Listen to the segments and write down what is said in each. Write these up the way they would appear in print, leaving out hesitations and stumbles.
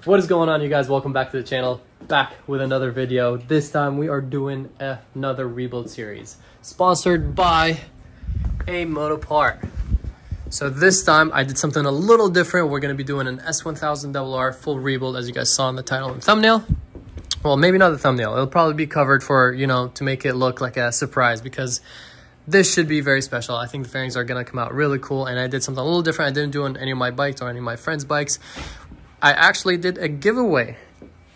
What is going on, you guys? Welcome back to the channel, back with another video. This time we are doing another rebuild series sponsored by Amotopart. So this time I did something a little different. We're going to be doing an S1000RR full rebuild, as you guys saw in the title and thumbnail. Well, maybe not the thumbnail. It'll probably be covered for, you know, to make it look like a surprise, because this should be very special. I think the fairings are going to come out really cool, and I did something a little different. I didn't do on any of my bikes or any of my friends' bikes. I actually did a giveaway,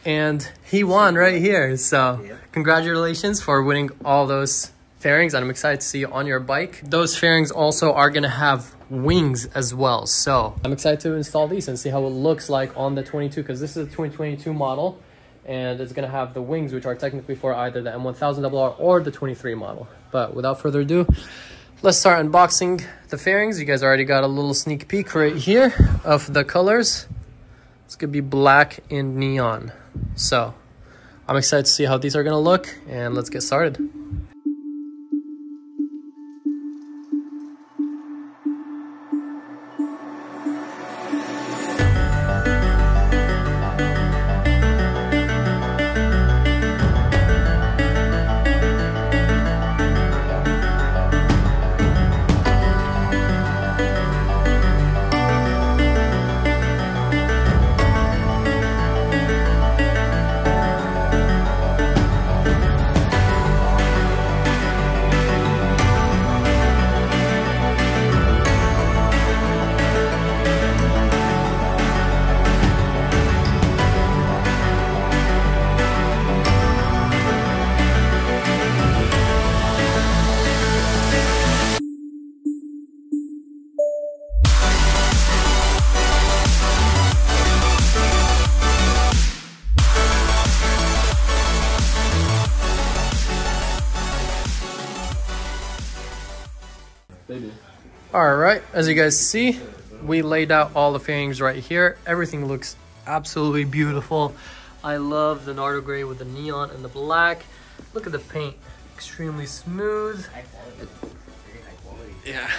and he won right here. So congratulations for winning all those fairings. I'm excited to see you on your bike. Those fairings also are going to have wings as well. So I'm excited to install these and see how it looks like on the 22, because this is a 2022 model, and it's going to have the wings, which are technically for either the M1000RR or the 23 model. But without further ado, let's start unboxing the fairings. You guys already got a little sneak peek right here of the colors. It's gonna be black and neon. So I'm excited to see how these are gonna look, and let's get started. All right, as you guys see, we laid out all the fairings right here. Everything looks absolutely beautiful. I love the Nardo gray with the neon and the black. Look at the paint, extremely smooth. High quality. Very high quality. Yeah,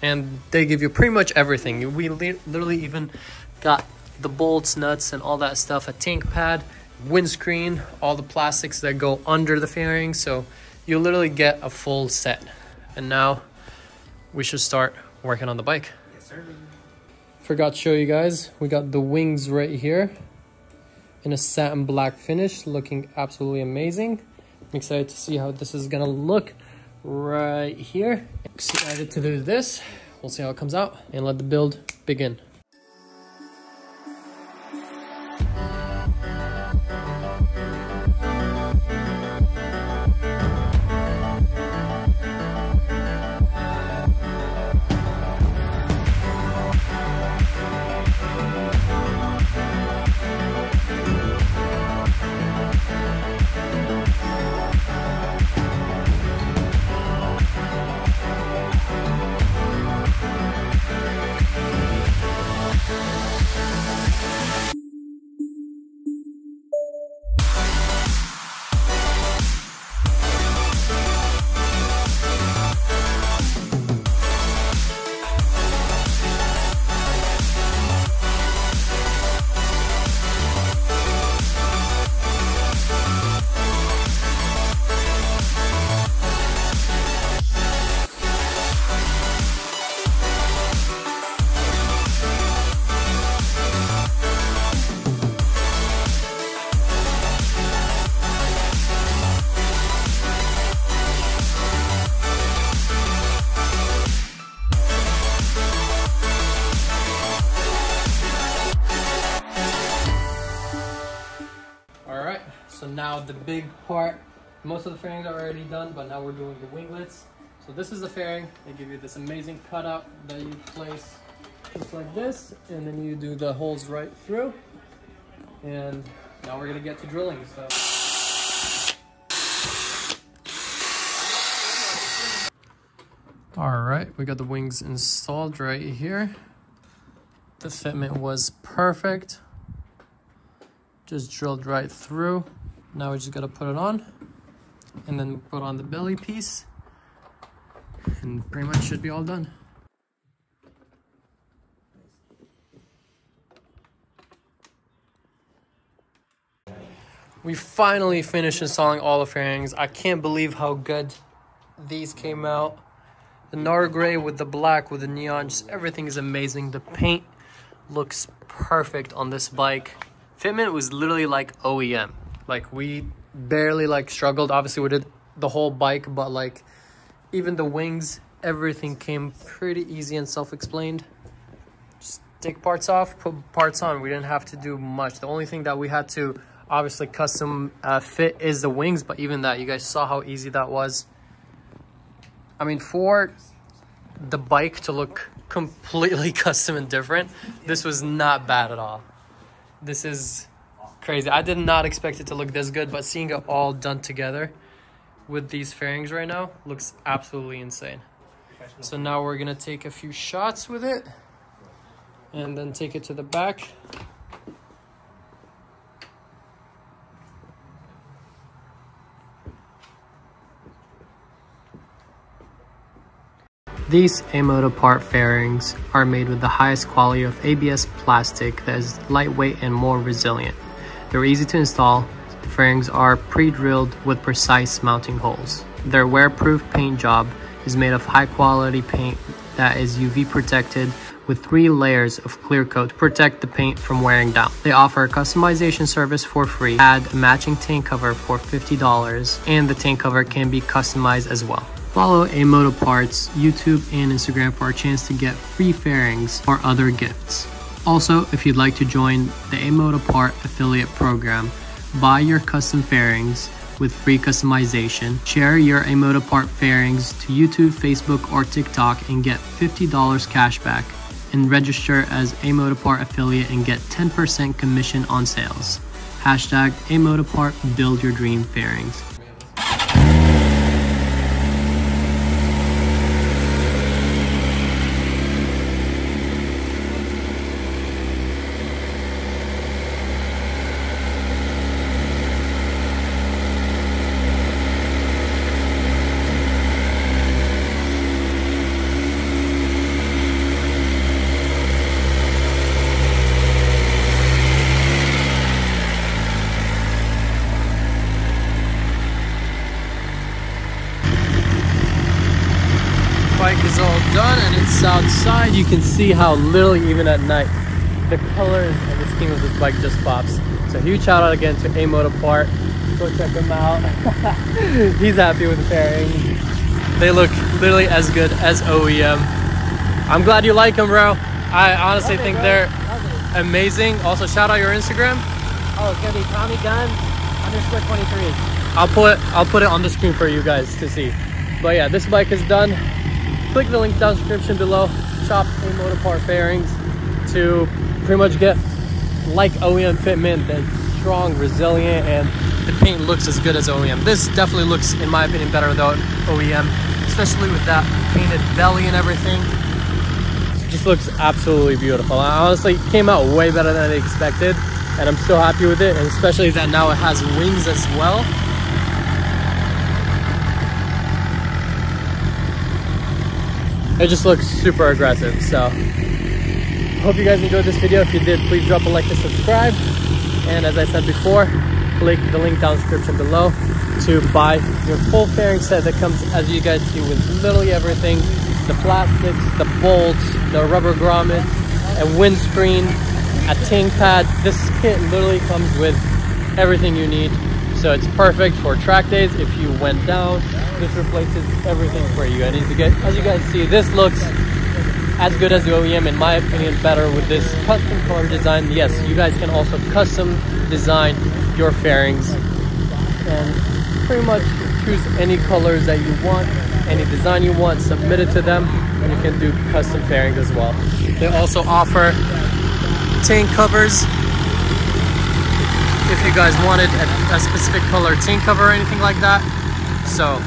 and they give you pretty much everything. We literally even got the bolts, nuts, and all that stuff, a tank pad, windscreen, all the plastics that go under the fairings. So you literally get a full set. And now we should start working on the bike. Yes, sir. Forgot to show you guys, we got the wings right here in a satin black finish, looking absolutely amazing. I'm excited to see how this is gonna look right here. Excited to do this. We'll see how it comes out and let the build begin. So now the big part, most of the fairings are already done, but now we're doing the winglets. So this is the fairing. They give you this amazing cutout that you place just like this, and then you do the holes right through. And now we're gonna get to drilling. So all right, we got the wings installed right here. The fitment was perfect. Just drilled right through. Now we just gotta put it on, and then put on the belly piece, and pretty much should be all done. We finally finished installing all the fairings. I can't believe how good these came out. The Nardo gray with the black with the neon, just everything is amazing. The paint looks perfect on this bike. Fitment was literally like OEM. Like we barely like struggled. Obviously we did the whole bike, but like even the wings, everything came pretty easy and self-explained. Just take parts off, put parts on. We didn't have to do much. The only thing that we had to obviously custom fit is the wings, but even that, you guys saw how easy that was. I mean, for the bike to look completely custom and different, this was not bad at all. This is crazy. I did not expect it to look this good, but seeing it all done together with these fairings right now looks absolutely insane. So now we're gonna take a few shots with it and then take it to the back. These Amotopart fairings are made with the highest quality of ABS plastic that is lightweight and more resilient. They're easy to install. The fairings are pre-drilled with precise mounting holes. Their wear-proof paint job is made of high-quality paint that is UV protected with 3 layers of clear coat to protect the paint from wearing down. They offer a customization service for free. Add a matching tank cover for $50, and the tank cover can be customized as well. Follow Amotopart's YouTube and Instagram for a chance to get free fairings or other gifts. Also, if you'd like to join the Amotopart affiliate program, buy your custom fairings with free customization, share your Amotopart fairings to YouTube, Facebook, or TikTok and get $50 cashback, and register as Amotopart affiliate and get 10% commission on sales. Hashtag Amotopart, build your dream fairings. Bike is all done and it's outside. You can see how literally even at night the colors and the scheme of this bike just pops. So huge shout out again to Amotopart. Go check him out. He's happy with the fairings. They look literally as good as OEM. I'm glad you like them, bro. I honestly think they're amazing. Also shout out your Instagram. Oh, it's gonna be Tommy Gunn _23. I'll put it on the screen for you guys to see. But yeah, this bike is done. Click the link down in the description below. Shop Amotopart fairings to pretty much get like OEM fitment, then strong, resilient, and the paint looks as good as OEM. This definitely looks, in my opinion, better than OEM, especially with that painted belly and everything. It just looks absolutely beautiful. I honestly came out way better than I expected, and I'm so happy with it, and especially that now it has wings as well. It just looks super aggressive. So hope you guys enjoyed this video. If you did, please drop a like and subscribe. And as I said before, click the link down in the description below to buy your full fairing set that comes, as you guys see, with literally everything: the plastics, the bolts, the rubber grommets, a windscreen, a tank pad. This kit literally comes with everything you need. So it's perfect for track days. If you went down, this replaces everything for you. And as you guys see, this looks as good as the OEM, in my opinion, better with this custom color design. Yes, you guys can also custom design your fairings and pretty much choose any colors that you want, any design you want, submit it to them, and you can do custom fairings as well. They also offer tank covers if you guys wanted a specific color tank cover or anything like that. So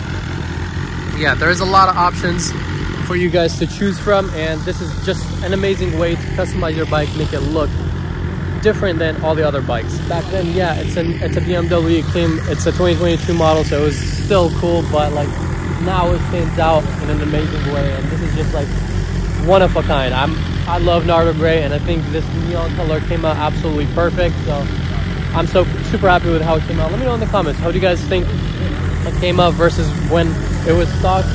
yeah, there's a lot of options for you guys to choose from, and this is just an amazing way to customize your bike, make it look different than all the other bikes. Back then, yeah, it's a BMW. It's a 2022 model, so it was still cool, but like now it stands out in an amazing way, and this is just like one of a kind. I love Nardo gray, and I think this neon color came out absolutely perfect. So I'm so super happy with how it came out. Let me know in the comments, how do you guys think it came out versus when it was stock?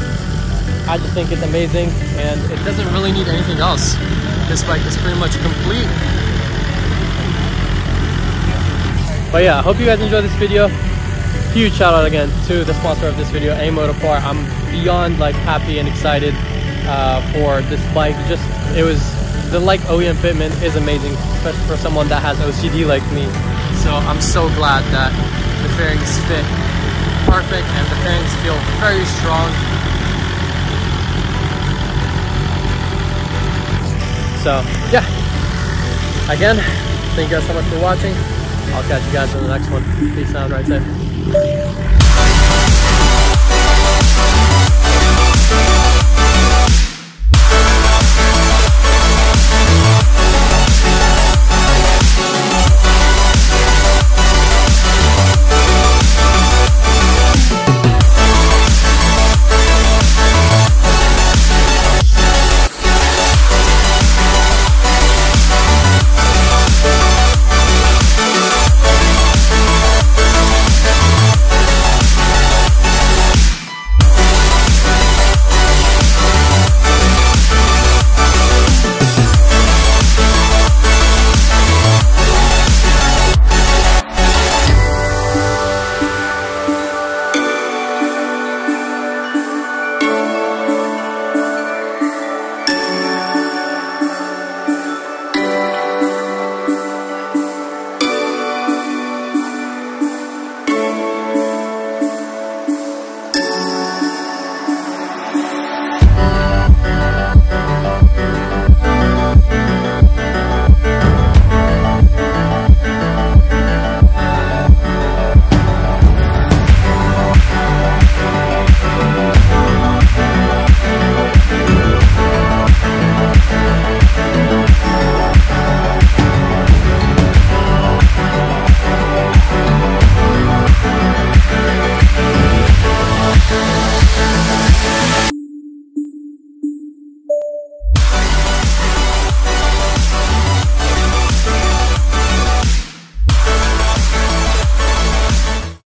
I just think it's amazing, and it doesn't really need anything else. This bike is pretty much complete. But yeah, I hope you guys enjoyed this video. Huge shout out again to the sponsor of this video, Amotopart. I'm beyond like happy and excited for this bike. Just, it was, the like OEM fitment is amazing, especially for someone that has OCD like me. So I'm so glad that the fairings fit perfect and the fairings feel very strong. So yeah, again, thank you guys so much for watching. I'll catch you guys in the next one. Peace out, right safe.